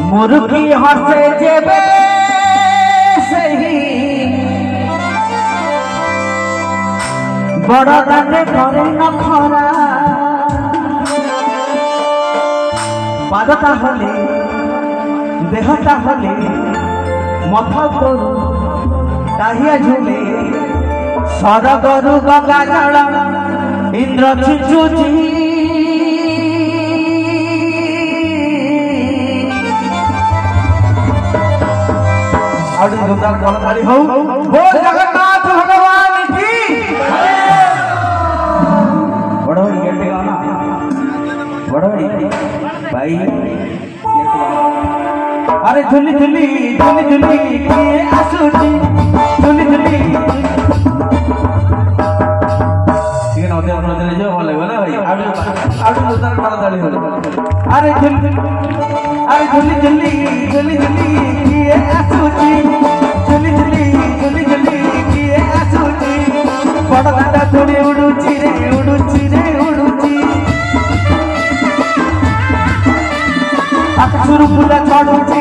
मुर्गी हसे जेबे सही बड़ दाने करे नखरा पादता हले देहता हले मथा करू ताहिया झूले सरगरु गंगा जल इंद्र छिंचुची हो जगन्नाथ भगवान की बड़ोड़ी गेटे गाना बड़ोड़ी भाई अरे झुली झुली झुली झुली किए आसुची झुली झुली ठीक है ना उधर जो बोले बोला भाई आडू उधर बड़ा दाढ़ी हो अरे झुली झुली झुली झुली किए आसुची झुली झुली झुली झुली किए आसुची बड़ दादा थोड़ी उड़ुची रे उड़ुची रे उड़ुची आकाशरू फूला चढ़ुची